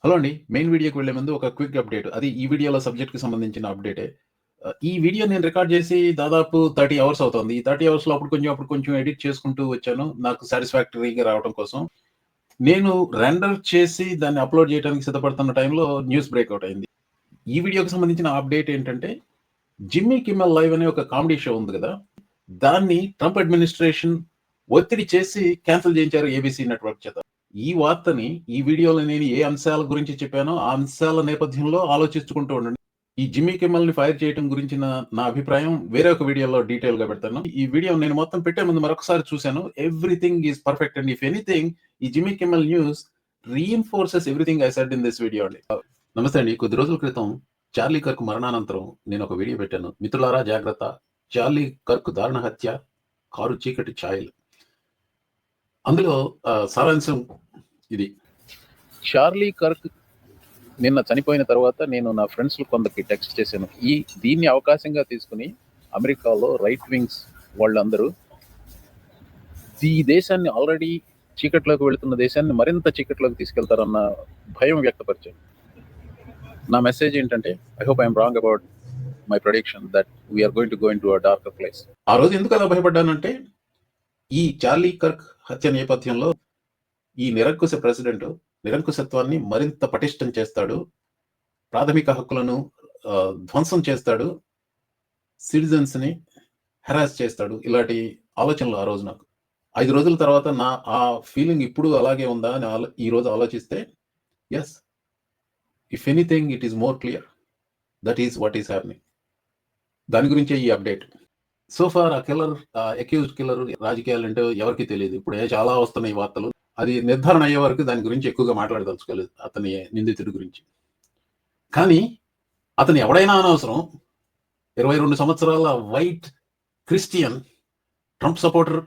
Hello అండి. Main వీడియోకి వెళ్ళే ముందు ఒక క్విక్ అప్డేట్. అది ఈ వీడియోలో సబ్జెక్ట్‌కి సంబంధించిన అప్డేటే. ఈ వీడియో నేను రికార్డ్ చేసి దాదాపు 30 అవర్స్ అవుతోంది. ఈ 30 అవర్స్‌లో అప్పుడు కొంచెం ఎడిట్ చేసుకుంటూ వచ్చాను. నాకు సాటిస్ఫాక్టరీగా రావడం కోసం. నేను రెండర్ చేసి దాన్ని అప్‌లోడ్ చేయడానికి సిద్ధపడుతున్న టైంలో న్యూస్ బ్రేకౌట్ అయింది. ఈ వీడియోకి సంబంధించిన అప్డేట్ ఏంటంటే, జిమ్మీ కిమ్మల్ లైవ్ అనే ఒక కామెడీ షో ఉంది కదా! దాన్ని ట్రంప్ అడ్మినిస్ట్రేషన్ ఒత్తిడి చేసి క్యాన్సెల్ చేయించారు ఏబీసీ నెట్‌వర్క్ చేత. ఈ వార్తని ఈ వీడియోలో నేను ఏ అంశాల గురించి చెప్పానో, ఆ అంశాల నేపథ్యంలో ఆలోచించుకుంటూ ఉండండి. ఈ జిమ్మీ కిమ్మల్‌ని ఫైర్ చేయటం గురించిన నా అభిప్రాయం వేరే ఒక వీడియోలో డీటెయిల్‌గా పెడతాను. ఈ వీడియో నేను మొత్తం పెట్టే ముందు మరొకసారి చూసాను. Everything is perfect and if anything ఈ Jimmy Kimmel news reinforces everything I said in this video అండి. నమస్తే అండి. కొద్ది రోజుల క్రితం చార్లీ కర్క్ మరణానంతరం నేను ఒక వీడియో పెట్టాను. మిత్రులారా జాగ్రత్త! చార్లీ కర్క్ దారుణ హత్య, కారు చీకటి ఛాయలు. అందులో సారాంశం ఇది. చార్లీ కర్క్ నిన్న చనిపోయిన తర్వాత నేను నా ఫ్రెండ్స్ కొందరికి టెక్స్ట్ చేశాను. దీన్ని అవకాశంగా తీసుకుని అమెరికాలో రైట్ వింగ్స్ వాళ్ళందరూ ఈ దేశాన్ని ఆల్రెడీ చీకట్లోకి వెళుతున్న దేశాన్ని మరింత చీకట్లోకి తీసుకెళ్తారన్న భయం వ్యక్తపరిచాను. నా మెసేజ్ ఏంటంటే, I hope I'm wrong about my prediction that we're going to go in to a darker place. ఆ రోజు ఎందుకు అలా భయపడ్డానంటే, ఈ చార్లీ కర్క్ హత్య నేపథ్యంలో ఈ నిరంకుశ ప్రెసిడెంట్ నిరంకుశత్వాన్ని మరింత పటిష్టం చేస్తాడు, ప్రాథమిక హక్కులను ధ్వంసం చేస్తాడు, సిటిజన్స్ ని హెరాస్ చేస్తాడు. ఇలాంటి ఆలోచనలు ఆ రోజు నాకు 5 రోజుల తర్వాత నా ఆ ఫీలింగ్ ఇప్పుడు అలాగే ఉందా అని ఈ రోజు ఆలోచిస్తే, yes, if anything it is more clear, that is what is happening. దాని గురించే ఈ అప్డేట్. సో ఫార్ ఆ కిల్లర్, అక్యూజ్డ్ కిల్లర్ రాజకీయాలు అంటే ఎవరికి తెలియదు. ఇప్పుడు చాలా వస్తున్నాయి వార్తలు. అది నిర్ధారణ అయ్యే వరకు దాని గురించి ఎక్కువగా మాట్లాడదలుచుకోలేదు, అతని నిందితుడి గురించి. కానీ అతను ఎవడైనా అనవసరం, 22 సంవత్సరాల వైట్ క్రిస్టియన్ ట్రంప్ సపోర్టర్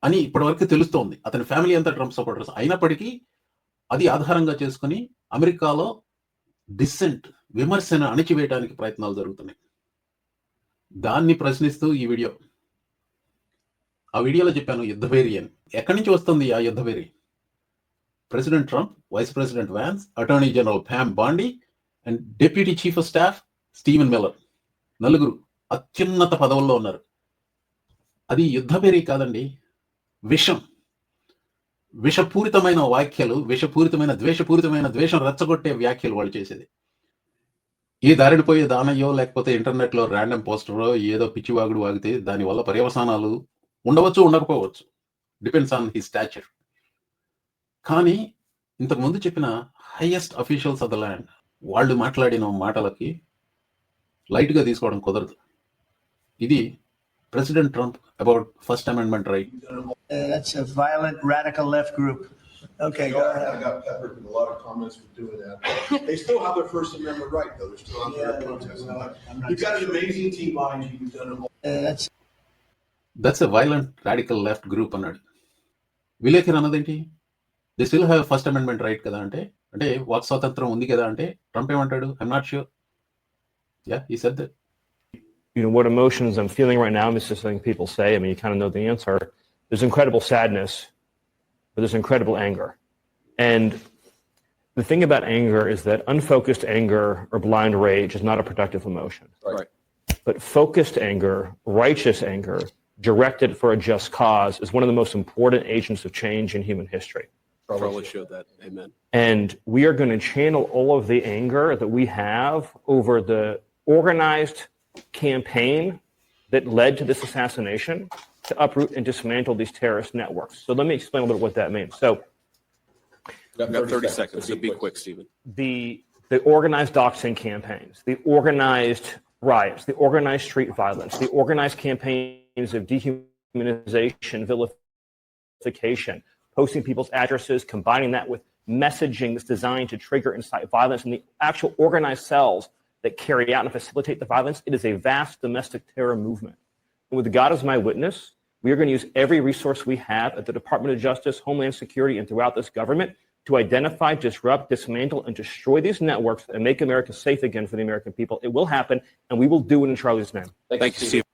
అని ఇప్పటివరకు తెలుస్తోంది. అతని ఫ్యామిలీ అంతా ట్రంప్ సపోర్టర్స్ అయినప్పటికీ అది ఆధారంగా చేసుకుని అమెరికాలో డిస్సెంట్, విమర్శను అణిచివేయడానికి ప్రయత్నాలు జరుగుతున్నాయి. దాన్ని ప్రశ్నిస్తూ ఈ వీడియో. ఆ వీడియోలో చెప్పాను యుద్ధవేరి అని. ఎక్కడి నుంచి వస్తుంది ఆ యుద్ధవేరి? President Trump, vice president Vance, attorney general Pam Bondi and deputy chief of staff Steven Miller, నలుగురు అత్యున్నత పదవుల్లో ఉన్నారు. అది యుద్ధవేరి కాదండి, విషం. విషపూరితమైన వ్యాఖ్యలు, ద్వేషపూరితమైన ద్వేషం రెచ్చగొట్టే వ్యాఖ్యలు వాళ్ళు చేసేది. ఏ దారిని పోయే దానయ్యో లేకపోతే ఇంటర్నెట్లో ర్యాండమ్ పోస్టరో ఏదో పిచ్చివాగుడు వాగితే దానివల్ల పర్యవసానాలు ఉండవచ్చు, ఉండకపోవచ్చు, డిపెండ్స్ ఆన్ హిస్ స్టాచర్. కానీ ఇంతకుముందు చెప్పిన highest officials of the land వాళ్ళు మాట్లాడిన మాటలకి లైట్గా తీసుకోవడం కుదరదు. ఇది president Trump about first Amendment right. That's a violent radical left group. Okay, go ahead. I got peppered with a lot of comments for doing that. They still have their First Amendment right, though. They're still out there protesting. You've got an amazing team behind you. You've done it. That's a violent radical left group అన్నాడు. విలేకరు అన్నదేంటి? They still have First Amendment right కదా అంటే వాక్ స్వాతంత్రం ఉంది కదా అంటే ట్రంప్ ఏమంటాడు? I'm not sure. Ya, he said that. You know, what emotions I'm feeling right now, this is something people say. I mean, you kind of know the answer. There's incredible sadness, but there's incredible anger. And the thing about anger is that unfocused anger or blind rage is not a productive emotion. Right. But focused anger, righteous anger, directed for a just cause is one of the most important agents of change in human history. Probably showed that. Amen. And we are going to channel all of the anger that we have over the organized campaign that led to this assassination to uproot and dismantle these terrorist networks. So let me explain a little bit what that means. So We've got 30 seconds, so be quick, Stephen. The organized doxing campaigns, the organized riots, the organized street violence, the organized campaigns of dehumanization, vilification, posting people's addresses, combining that with messaging that's designed to trigger and incite violence, and the actual organized cells that carry out and facilitate the violence, it is a vast domestic terror movement. And with God as my witness, we are going to use every resource we have at the Department of Justice, Homeland Security, and throughout this government to identify, disrupt, dismantle, and destroy these networks and make America safe again for the American people. It will happen, and we will do it in Charlie's name. Thank you, Steve.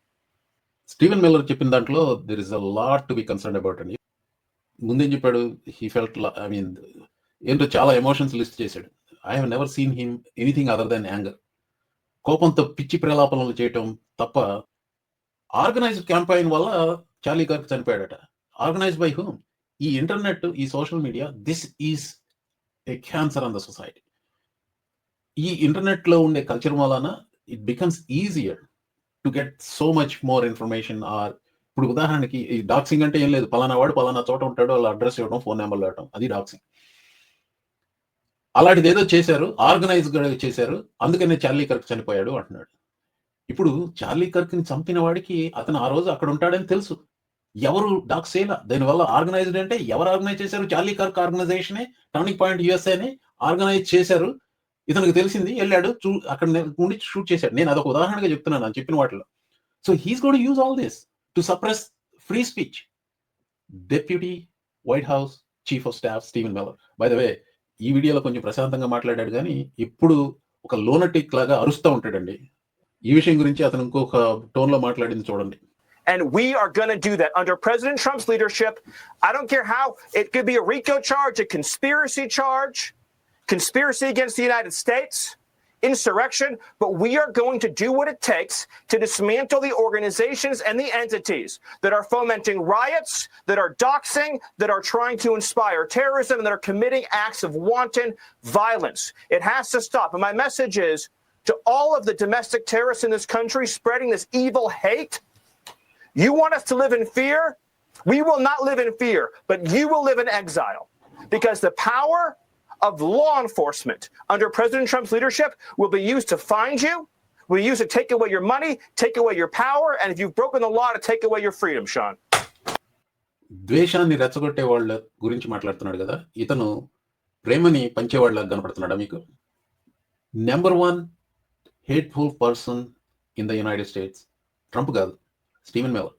Steven Miller చెప్పిన దాంట్లో there is a lot to be concern about అండి. ముందేం చెప్పాడు? He felt, ఏంటో చాలా emotions list చేశాడు. I have never seen him anything other than anger. కోపంతో పిచ్చి ప్రలాపనలు చేయటం తప్ప. ఆర్గనైజ్డ్ క్యాంపెయిన్ వల్ల చార్లీ కర్క్ చనిపోయాడట. Organized by whom? ఈ ఇంటర్నెట్, ఈ social media, this is a cancer on the society. ఈ ఇంటర్నెట్ లో ఉండే కల్చర్ వలన it becomes easier to get so much more information. Or ఇప్పుడు ఉదాహరణకి ఈ డాక్సింగ్ అంటే ఏం లేదు, పలానా వాడు పలానా చోట ఉంటాడు, వాళ్ళ అడ్రస్ ఇవ్వడం, ఫోన్ నెంబర్లు ఇవ్వడం, అది డాక్సింగ్. అలాంటిది ఏదో చేశారు, ఆర్గనైజ్ చేశారు, అందుకనే చార్లీ కర్క్ చనిపోయాడు అంటున్నాడు. ఇప్పుడు చార్లీ కర్క్ ని చంపిన వాడికి అతను ఆ రోజు అక్కడ ఉంటాడని తెలుసు. ఎవరు డాక్స్ చేయలా. దానివల్ల ఆర్గనైజ్డ్ అంటే ఎవరు ఆర్గనైజ్ చేశారు? చార్లీ కర్క్ ఆర్గనైజేషనే, టర్నింగ్ పాయింట్ యుఎస్ఏని ఆర్గనైజ్ చేశారు. ఇతనికి తెలిసింది, వెళ్ళాడు, అక్కడ ఉండి షూట్ చేశాడు. నేను అదొక ఉదాహరణగా చెప్తున్నాను అని చెప్పిన వాటిలో. So he's going to use all this to suppress free speech. Deputy white house chief of staff Steven Miller, by the వే, ఈ వీడియోలో కొంచెం ప్రశాంతంగా మాట్లాడాడు కానీ ఎప్పుడు ఒక లోనటిక్ లాగా అరుస్తూ ఉంటాడండి. ఈ విషయం గురించి అతను ఇంకొక టోన్ లో మాట్లాడింది చూడండి. And we are going to do that under President Trump's leadership. I don't care how. It could be a RICO charge, a conspiracy charge, conspiracy against the United States, insurrection, but we are going to do what it takes to dismantle the organizations and the entities that are fomenting riots, that are doxing, that are trying to inspire terrorism, and that are committing acts of wanton violence. It has to stop. And my message is to all of the domestic terrorists in this country spreading this evil hate. You want us to live in fear? We will not live in fear, but you will live in exile. Because the power of law enforcement under President Trump's leadership will be used to find you, will be used to take away your money, take away your power, and if you've broken the law, to take away your freedom, Sean. ద్వేషాన్ని రెచ్చగొట్టే వాళ్ళ గురించి మాట్లాడుతున్నాడు కదా, ఇతను ప్రేమని పంచేవాళ్ళ కనపడుతున్నాడా మీకు? Number 1 hateful person in the United States, Trump కాదు, స్టీవెన్ మిల్లర్.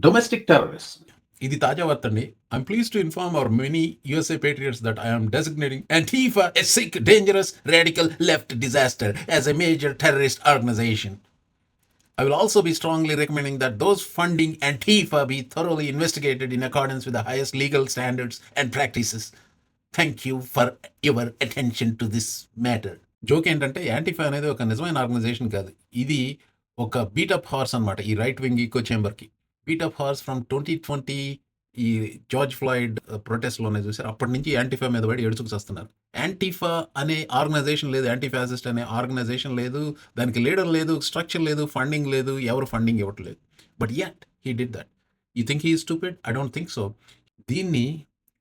Domestic terrorist. ఇది తాజా వార్త అండి. I'm pleased to inform our many USA patriots that I am designating Antifa a sick, dangerous, radical left disaster as a major terrorist organization. I will also be strongly recommending that those funding Antifa be thoroughly investigated in accordance with the highest legal standards and practices. Thank you for your attention to this matter. Joke ఏంటంటే antifa అనేది ఒక నిజమైన organisation కాదు, ఇది ఒక బీటప్ horse అనమాట. ఈ right wing echo చేంబర్కి బీటప్ హార్స్ ఫ్రమ్ 2020 ఈ జార్జ్ ఫ్లాయిడ్ ప్రొటెస్ట్లోనే చూసారు. అప్పటి నుంచి యాంటిఫా మీద పడి ఎడుచుకు వస్తున్నారు. యాంటిఫా అనే ఆర్గనైజేషన్ లేదు, యాంటీఫాసిస్ట్ అనే ఆర్గనైజేషన్ లేదు, దానికి లీడర్ లేదు, స్ట్రక్చర్ లేదు, ఫండింగ్ లేదు, ఎవరు ఫండింగ్ ఇవ్వట్లేదు. But at he did that. You think he is stupid? I don't think so. దీన్ని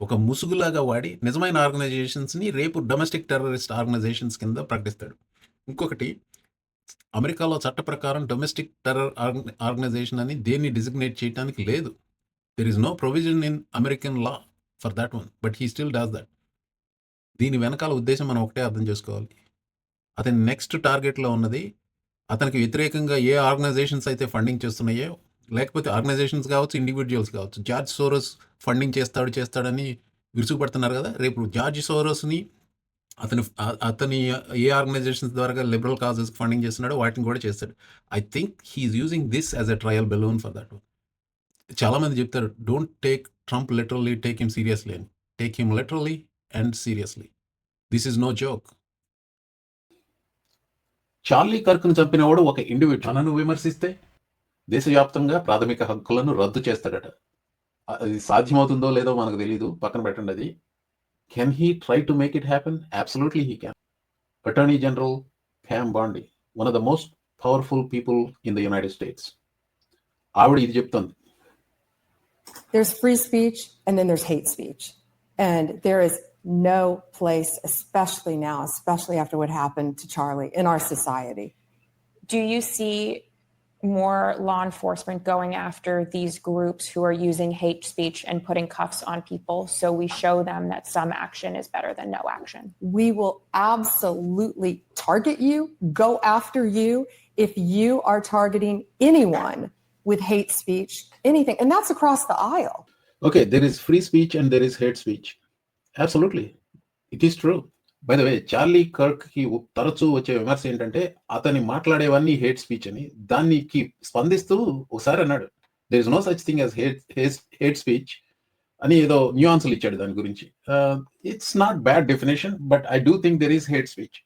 ఒక ముసుగులాగా వాడి నిజమైన ఆర్గనైజేషన్స్ని రేపు డొమెస్టిక్ టెర్రరిస్ట్ ఆర్గనైజేషన్స్ కింద ప్రకటిస్తాడు. ఇంకొకటి, అమెరికాలో చట్ట ప్రకారం డొమెస్టిక్ టెర్రర్ ఆర్గనైజేషన్ అని దేన్ని డిజిగ్నేట్ చేయడానికి లేదు. There is no provision in American law for that one, but he still does that. దీని వెనకాల ఉద్దేశం మనం ఒకటే అర్థం చేసుకోవాలి. అతని నెక్స్ట్ టార్గెట్లో ఉన్నది అతనికి వ్యతిరేకంగా ఏ ఆర్గనైజేషన్స్ అయితే ఫండింగ్ చేస్తున్నాయో, లేకపోతే ఆర్గనైజేషన్స్ కావచ్చు, ఇండివిజువల్స్ కావచ్చు. జార్జ్ సోరోస్ ఫండింగ్ చేస్తాడని విరుచుకుపడుతున్నారు కదా. రేపు జార్జ్ సోరోస్ని అతని ఏ ఆర్గనైజేషన్స్ ద్వారా లిబరల్ కాజెస్ ఫండింగ్ చేస్తున్నాడో వాటిని కూడా చేస్తాడు. I think he is using this as a trial balloon for that. చాలామంది చెప్తారు, don't take Trump literally, take him seriously అని. Take him literally and seriously. This is no joke. Charlie కర్క్ను చంపినవాడు ఒక ఇండివిజువల్. తనను విమర్శిస్తే దేశవ్యాప్తంగా ప్రాథమిక హక్కులను రద్దు చేస్తాడట. అది సాధ్యమవుతుందో లేదో మనకు తెలియదు, పక్కన పెట్టండి అది. Can he try to make it happen? Absolutely he can. Attorney general Pam Bondi, one of the most powerful people in the United States, ఆవిడ ఇది చెప్తుంది. There's free speech and then there's hate speech. And there is no place, especially now, especially after what happened to Charlie, in our society. Do you see more law enforcement going after these groups who are using hate speech and putting cuffs on people so we show them that some action is better than no action? We will absolutely target you, go after you if you are targeting anyone with hate speech, anything. And that's across the aisle. Okay, there is free speech and there is hate speech. Absolutely. It is true. By the way, Charlie కర్క్కి తరచూ వచ్చే విమర్శ ఏంటంటే అతని మాట్లాడేవన్నీ hate speech అని. దానికి స్పందిస్తూ ఒకసారి అన్నాడు, there is no such thing as hate speech, అని ఏదో న్యూయాన్సులు ఇచ్చాడు దాని గురించి. It's not bad definition, but I do think there is hate speech.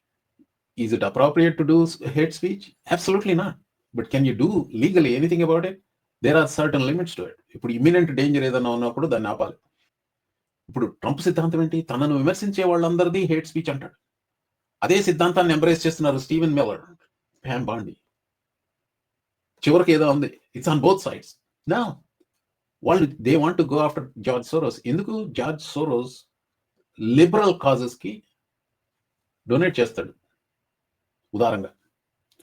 Is it appropriate to do hate speech? Absolutely not. But can you do legally anything about it? There are certain limits to it. ఇప్పుడు imminent danger ఏదైనా ఉన్నప్పుడు దాన్ని ఆపాలి. ఇప్పుడు Trump సిద్ధాంతం ఏంటి? తనను విమర్శించే వాళ్ళందరిది హేట్ స్పీచ్ అంటాడు. అదే సిద్ధాంతాన్ని ఎంబ్రేస్ చేస్తున్నారు స్టీవెన్ మిల్లర్, ప్యామ్ బాండి. చివరికి ఏదో ఉంది, ఇట్స్ ఆన్ బోత్ సైడ్స్. నా వాళ్ళు they want to go after George Soros. ఎందుకు? జార్జ్ సోరోస్ లిబరల్ కాజెస్ కి డొనేట్ చేస్తాడు ఉదారంగా.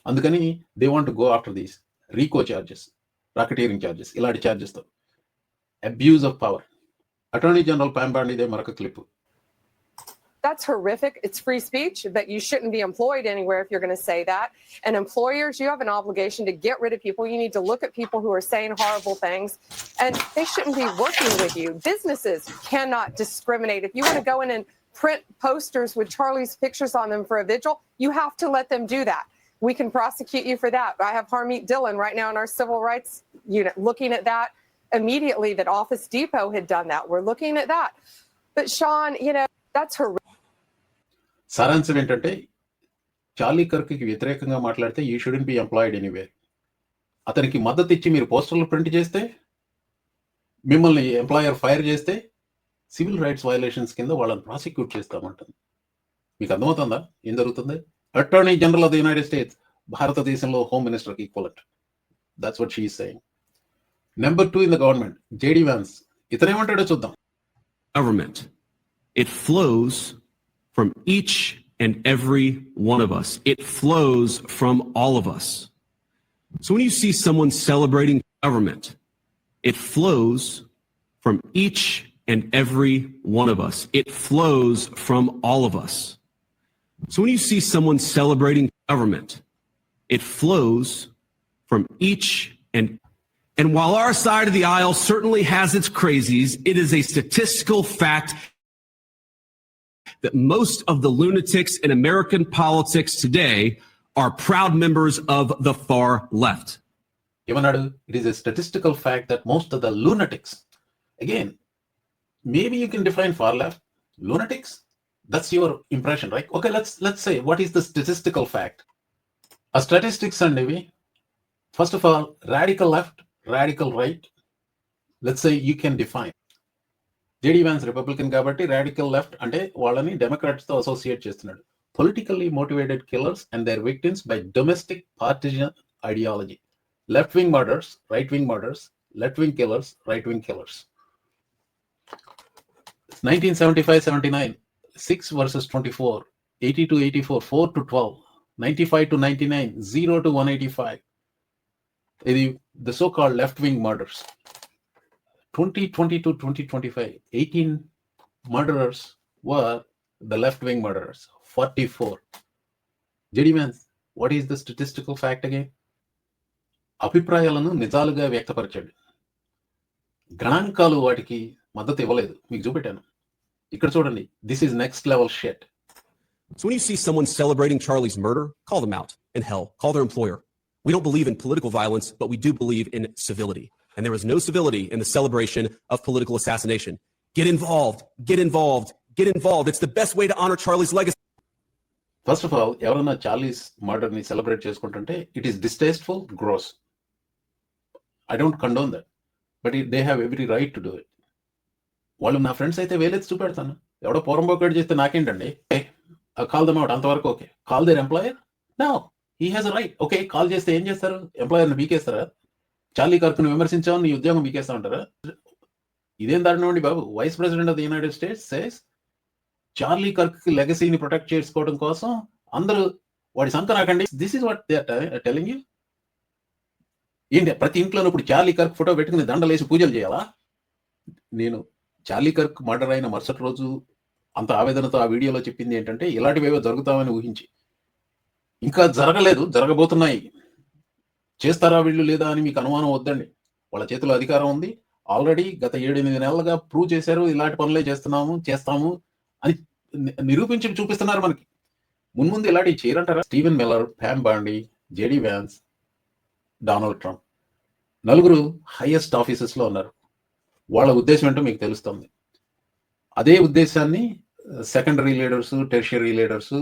అందుకని they want go after these RICO charges, racketeering charges, ఇలాంటి చార్జెస్ తో abuse of power. Attorney general Pam బాండీదే మరొక clip. That's horrific. It's free speech, but you shouldn't be employed anywhere if you're going to say that. And employers, you have an obligation to get rid of people. You need to look at people who are saying horrible things, and they shouldn't be working with you. Businesses cannot discriminate. If you want to go in and print posters with Charlie's pictures on them for a vigil, you have to let them do that. We can prosecute you for that. I have Harmeet Dillon right now in our civil rights unit looking at that immediately, that Office Depot had done that. We're looking at that. But Sean, that's horrific. సారాంశం ఏంటంటే, Charlie కర్క్కి వ్యతిరేకంగా మాట్లాడితే you shouldn't be employed anywhere. అతనికి మద్దతు ఇచ్చి మీరు పోస్టర్లు ప్రింట్ చేస్తే, మిమ్మల్ని ఎంప్లాయర్ ఫైర్ చేస్తే సివిల్ రైట్స్ వయలేషన్స్ కింద వాళ్ళని ప్రాసిక్యూట్ చేస్తామంటుంది. మీకు అర్థమవుతుందా ఏం జరుగుతుంది? Attorney general of the United States, భారతదేశంలో హోమ్ మినిస్టర్కి equivalent. That's what she is saying. Number 2 in the government, JD Vance. ఇతనేమంటాడో చూద్దాం. Government. It flows from each and every one of us. It flows from all of us. So when you see someone celebrating government, it flows from each and every one of us. It flows from all of us. So when you see someone celebrating government, it flows from each and while our side of the aisle certainly has its crazies, it is a statistical fact that most of the lunatics in American politics today are proud members of the far left. ఏమన్నాడు? It is a statistical fact that most of the lunatics. Again, maybe you can define far left. Lunatics, that's your impression, right? Okay, let's say what is the statistical fact. ఆ statistics అండి, first of all radical left, radical right. Let's say you can define. JD Vance Republican కాబట్టి radical left అంటే వాళ్ళని Democrats తో associate చేస్తున్నాడు. Politically motivated killers and their victims by domestic partisan ideology. Left wing murders, right wing murders, left wing killers, right wing killers. 1975-79, 6 versus 24, 80-84, 4-12, 95-99, 0-185. ఇది the so-called left-wing murders. 2020 to 2025, 18 murderers were the left-wing murderers, 44. JD Vance, what is the statistical fact again? అభిప్రాయాలను నిజాలుగా వ్యక్తపరిచాడు. గణాంకాలు వాటికి మద్దతు ఇవ్వలేదు. మీకు చూపెట్టాను. ఇక్కడ చూడండి. This is next level shit. So when you see someone celebrating Charlie's murder, call them out. And hell, call their employer. We don't believe in political violence, but we do believe in civility. And there is no civility in the celebration of political assassination. Get involved, get involved, get involved. It's the best way to honor Charlie's legacy. First of all, ఎవరన్నా Charlie's murder ని celebrate చేసుకుంటుంటే it is distasteful, gross. I don't condone that, but they have every right to do it. వాళ్ళు నా friends అయితే వేలెత్తి చూపెడతాను. ఎవడో పోరంబోకేట్ చేస్తే నాకేంటండి? కాల్ దమ్ అవుట్, అంతవరకు okay. Call their employer, no, he has a right. Okay, call చేస్తే ఏం చేస్తారు? ఎంప్లాయర్ని బీకేస్తారా? చార్లీ కర్క్ను విమర్శించావు, నీ ఉద్యోగం బీకేస్తా ఉంటారా? ఇదేం దారుణం అండి బాబు. Vice president of the United States says Charlie Kirk లెగసీని ప్రొటెక్ట్ చేసుకోవడం కోసం అందరూ వాడి సంఖ నాకండి. This is what they are telling you. ఏంటి ప్రతి ఇంట్లో ఇప్పుడు చార్లీ కర్క్ ఫోటో పెట్టుకుని దండలేసి పూజలు చేయాలా? నేను చార్లీ కర్క్ మర్డర్ అయిన మరుసటి రోజు అంత ఆవేదనతో ఆ వీడియోలో చెప్పింది ఏంటంటే, ఇలాంటివేవో జరుగుతామని ఊహించి. ఇంకా జరగలేదు, జరగబోతున్నాయి. చేస్తారా వీళ్ళు లేదా అని మీకు అనుమానం వద్దండి. వాళ్ళ చేతిలో అధికారం ఉంది. ఆల్రెడీ గత 7-8 నెలలుగా ప్రూవ్ చేశారు, ఇలాంటి పనులే చేస్తాము అని నిరూపించి చూపిస్తున్నారు మనకి. మున్ముందు ఇలాంటివి చేయరంటారా? Steven Miller, Pam Bondi, JD Vance, Donald Trump, నలుగురు హైయెస్ట్ ఆఫీసెస్ లో ఉన్నారు. వాళ్ళ ఉద్దేశం ఏంటో మీకు తెలుస్తుంది. అదే ఉద్దేశాన్ని secondary leaders, tertiary leaders,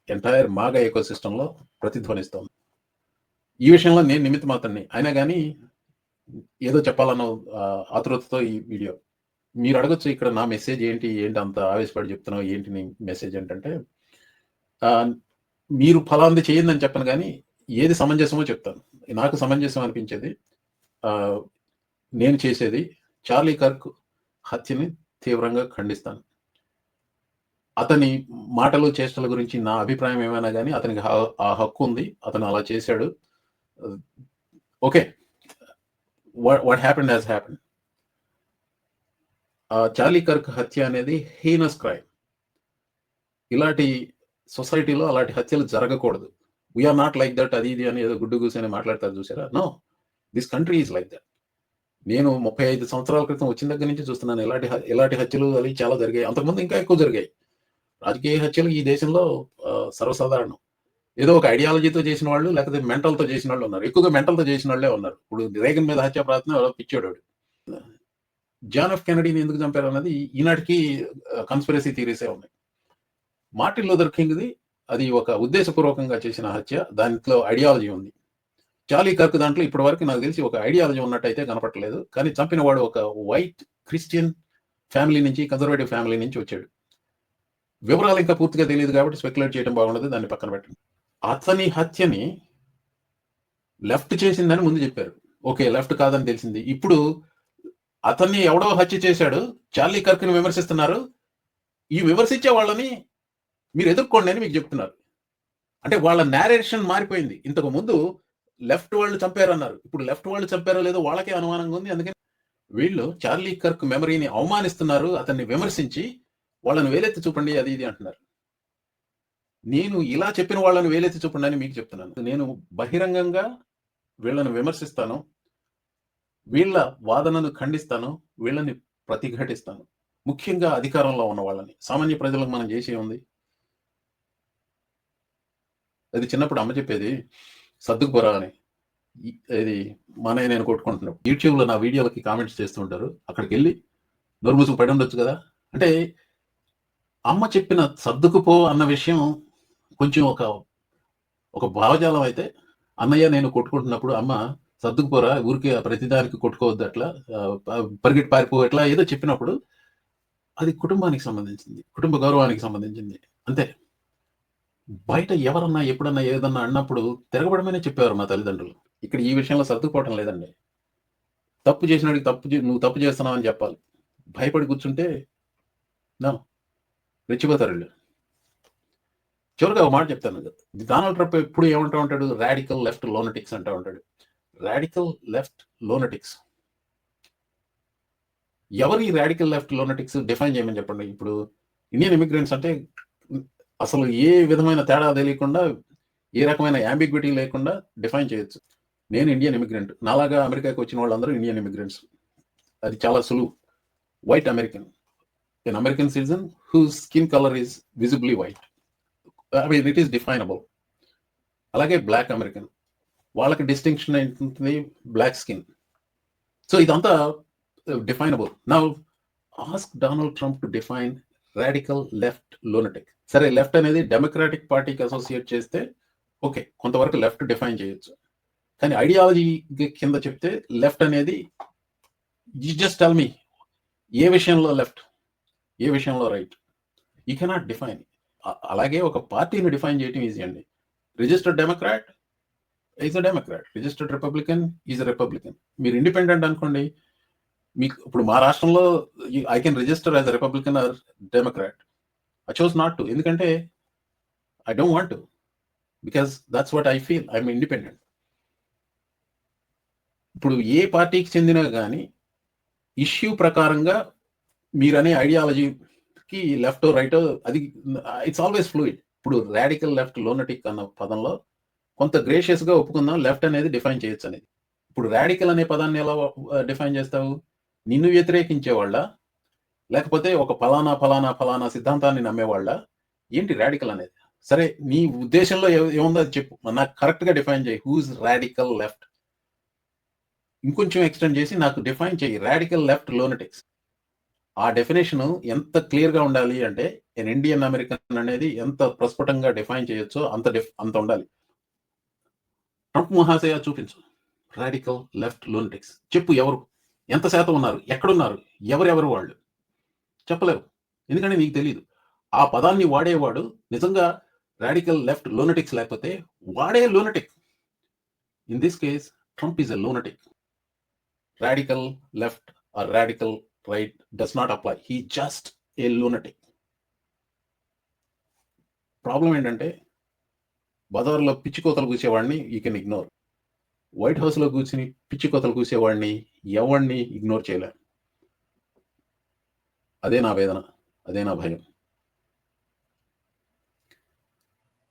entire MAGA ఎకో సిస్టంలో ప్రతిధ్వనిస్తోంది. ఈ విషయంలో నేను నిమిత్త మాత్రమే. అయినా కానీ ఏదో చెప్పాలన్న ఆతృతతో ఈ వీడియో. మీరు అడగొచ్చు ఇక్కడ నా మెసేజ్ ఏంటి అంత ఆవేశపడి చెప్తున్నావు, ఏంటి నీ మెసేజ్ ఏంటంటే, మీరు ఫలాంది చేయండి అని చెప్పను కానీ ఏది సమంజసమో చెప్తాను. నాకు సమంజసం అనిపించేది నేను చేసేది చార్లీ కర్క్ హత్యని తీవ్రంగా ఖండిస్తాను. అతని మాటలు చేష్టల గురించి నా అభిప్రాయం ఏమైనా కానీ అతనికి ఆ హక్కు ఉంది. అతను అలా చేశాడు. Okay, what happened has happened. Charlie Kirk హత్య అనేది హీనస్ క్రైమ్. ఇలాంటి సొసైటీలో అలాంటి హత్యలు జరగకూడదు. వీఆర్ నాట్ లైక్ దట్, అది ఇది అని ఏదో గుడ్డు కూర్చొని మాట్లాడతారు చూసారా. No, this country is like that. నేను 35 సంవత్సరాల క్రితం వచ్చిన దగ్గర నుంచి చూస్తున్నాను ఇలాంటి హత్యలు అవి చాలా జరిగాయి. అంతకుముందు ఇంకా ఎక్కువ జరిగాయి. రాజకీయ హత్యలు ఈ దేశంలో సర్వసాధారణం. ఏదో ఒక ఐడియాలజీతో చేసిన వాళ్ళు, లేకపోతే మెంటల్తో చేసిన వాళ్ళు ఉన్నారు. ఎక్కువగా మెంటల్తో చేసిన వాళ్ళే ఉన్నారు. ఇప్పుడు రేగన్ మీద హత్య ప్రయత్నం ఎవరో పిచ్చాడు. జాన్ ఎఫ్ కెనడీని ఎందుకు చంపారు అన్నది ఈనాటికి కన్స్పిరసీ థియరీసే ఉన్నాయి. మార్టిన్ లూథర్ కింగ్ది అది ఒక ఉద్దేశపూర్వకంగా చేసిన హత్య, దాంట్లో ఐడియాలజీ ఉంది. చార్లీ కర్క్ దాంట్లో ఇప్పటి వరకు నాకు తెలిసి ఒక ఐడియాలజీ ఉన్నట్టయితే కనపడలేదు. కానీ చంపిన వాడు ఒక వైట్ క్రిస్టియన్ ఫ్యామిలీ నుంచి, కన్జర్వేటివ్ ఫ్యామిలీ నుంచి వచ్చాడు. వివరాలు ఇంకా పూర్తిగా తెలియదు కాబట్టి స్పెక్యులేట్ చేయడం బాగుండదు, దాన్ని పక్కన పెట్టండి. అతని హత్యని లెఫ్ట్ చేసిందని ముందు చెప్పారు. ఓకే, లెఫ్ట్ కాదని తెలిసింది. ఇప్పుడు అతన్ని ఎవడో హత్య చేశాడు, చార్లీ కర్క్ని విమర్శిస్తున్నారు. ఈ విమర్శించే వాళ్ళని మీరు ఎదుర్కోండి అని మీకు చెప్తున్నారు. అంటే వాళ్ళ నేరేషన్ మారిపోయింది. ఇంతకు ముందు లెఫ్ట్ వాళ్ళు చంపారన్నారు, ఇప్పుడు లెఫ్ట్ వాళ్ళు చంపారో లేదో వాళ్ళకే అనుమానంగా ఉంది. అందుకని వీళ్ళు చార్లీ కర్క్ మెమరీని అవమానిస్తున్నారు, అతన్ని విమర్శించి వాళ్ళని వేలెత్తి చూపండి అది ఇది అంటున్నారు. నేను ఇలా చెప్పిన వాళ్ళని వేలెత్తి చూపండి అని మీకు చెప్తున్నాను. నేను బహిరంగంగా వీళ్ళని విమర్శిస్తాను, వీళ్ళ వాదనను ఖండిస్తాను, వీళ్ళని ప్రతిఘటిస్తాను. ముఖ్యంగా అధికారంలో ఉన్న వాళ్ళని. సామాన్య ప్రజలకు మనం చేసే ఉంది. అది చిన్నప్పుడు అమ్మ చెప్పేది, సర్దుకుపోరా అని. ఇది మన నేను కొట్టుకుంటున్నాను. యూట్యూబ్లో నా వీడియోలకి కామెంట్స్ చేస్తుంటారు. అక్కడికి వెళ్ళి నోరు మూసుకు పడి ఉండొచ్చు కదా. అంటే అమ్మ చెప్పిన సర్దుకుపో అన్న విషయం కొంచెం ఒక భావజాలం అయితే, అన్నయ్య నేను కొట్టుకుంటున్నప్పుడు అమ్మ సర్దుకుపోరా, ఊరికే ప్రతిదానికి కొట్టుకోవద్దు, అట్లా పరిగెట్టి పారిపో, ఎట్లా ఏదో చెప్పినప్పుడు అది కుటుంబానికి సంబంధించింది, కుటుంబ గౌరవానికి సంబంధించింది. అంతే. బయట ఎవరన్నా ఎప్పుడన్నా ఏదన్నా అన్నప్పుడు తిరగబడమనే చెప్పేవారు మా తల్లిదండ్రులు. ఇక్కడ ఈ విషయంలో సర్దుకుపోవటం లేదండి. తప్పు చేసినడికి నువ్వు తప్పు చేస్తున్నావు అని చెప్పాలి. భయపడి కూర్చుంటే నా రెచ్చిపోతారు వీళ్ళు. చివరిగా ఒక మాట చెప్తాను. డొనాల్డ్ ట్రంప్ ఎప్పుడు ఏమంటా ఉంటాడు, రాడికల్ లెఫ్ట్ లోనటిక్స్ అంటా ఉంటాడు. రాడికల్ లెఫ్ట్ లోనటిక్స్ ఎవరు? ఈ రాడికల్ లెఫ్ట్ లోనటిక్స్ డిఫైన్ చేయమని చెప్పండి. ఇప్పుడు ఇండియన్ ఇమిగ్రెంట్స్ అంటే అసలు ఏ విధమైన తేడా తెలియకుండా, ఏ రకమైన యాంబిగ్విటీ లేకుండా డిఫైన్ చేయొచ్చు. నేను ఇండియన్ ఇమిగ్రెంట్, నాలాగా అమెరికాకి వచ్చిన వాళ్ళందరూ ఇండియన్ ఇమిగ్రెంట్స్. అది చాలా సులువు. White American, an American citizen whose skin color is visibly white. I mean, it is definable. అలాగే బ్లాక్ అమెరికన్, వాళ్ళకి డిస్టింక్షన్ ఏంటి, బ్లాక్ స్కిన్. సో ఇదంతా definable. Now ask Donald Trump to define radical left lunatic. సరే, left అనేది democratic పార్టీకి associate చేస్తే okay, కొంతవరకు left define చేయొచ్చు. కానీ ఐడియాలజీ కింద చెప్తే లెఫ్ట్ అనేది, యూ జస్ట్ టెల్ మీ ఏ విషయంలో లెఫ్ట్, ఏ విషయంలో రైట్, యూ కెనాట్ డిఫైన్. అలాగే ఒక పార్టీని డిఫైన్ చేయటం ఈజీ అండి. Registered Democrat is a Democrat, registered Republican is a Republican. మీరు ఇండిపెండెంట్ అనుకోండి, మీకు ఇప్పుడు మా రాష్ట్రంలో I can register as a Republican or Democrat. I chose not to, ఎందుకంటే I don't want to, because that's what I feel. I'm independent. ఇప్పుడు ఏ పార్టీకి చెందినా కానీ ఇష్యూ ప్రకారంగా మీరనే ఐడియాలజీకి లెఫ్ట్ రైట్ అది ఇట్స్ ఆల్వేస్ ఫ్లూయిడ్. ఇప్పుడు రాడికల్ లెఫ్ట్ లోనటిక్ అన్న పదంలో కొంత గ్రేషియస్గా ఒప్పుకుందాం, లెఫ్ట్ అనేది డిఫైన్ చేయొచ్చు అనేది. ఇప్పుడు రాడికల్ అనే పదాన్ని ఎలా డిఫైన్ చేస్తావు? నిన్ను వ్యతిరేకించేవాళ్ళ, లేకపోతే ఒక ఫలానా ఫలానా ఫలానా సిద్ధాంతాన్ని నమ్మేవాళ్ళ? ఏంటి రాడికల్ అనేది? సరే, నీ ఉద్దేశంలో ఏముందో అది చెప్పు, నాకు కరెక్ట్గా డిఫైన్ చేయి. Who's radical left? ఇంకొంచెం ఎక్స్టెండ్ చేసి నాకు డిఫైన్ చేయి రాడికల్ లెఫ్ట్ లోనటిక్స్. ఆ డెఫినేషన్ ఎంత క్లియర్గా ఉండాలి అంటే ఇండియన్ అమెరికన్ అనేది ఎంత ప్రస్ఫుటంగా డిఫైన్ చేయొచ్చో అంత ఉండాలి. ట్రంప్ మహాశయ చూపించు రాడికల్ లెఫ్ట్ లోనటిక్స్. చెప్పు ఎవరు, ఎంత శాతం ఉన్నారు, ఎక్కడున్నారు, ఎవరెవరు వాళ్ళు చెప్పలేరు, ఎందుకంటే నీకు తెలియదు. ఆ పదాన్ని వాడేవాడు నిజంగా రాడికల్ లెఫ్ట్ లోనటిక్స్ లేకపోతే వాడే lunatic. In this case Trump is a lunatic. Radical left or radical right does not apply. He just a lunatic. Problem ఏంటంటే బజార్లో పిచ్చి కోతలు కూసేవాడిని యూ కెన్ ఇగ్నోర్. వైట్ హౌస్లో కూర్చుని పిచ్చి కోతలు కూసేవాడిని ఎవరిని ఇగ్నోర్ చేయలే. అదే నా వేదన, అదే నా భయం.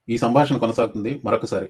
ఈ సంభాషణ కొనసాగుతుంది మరొకసారి.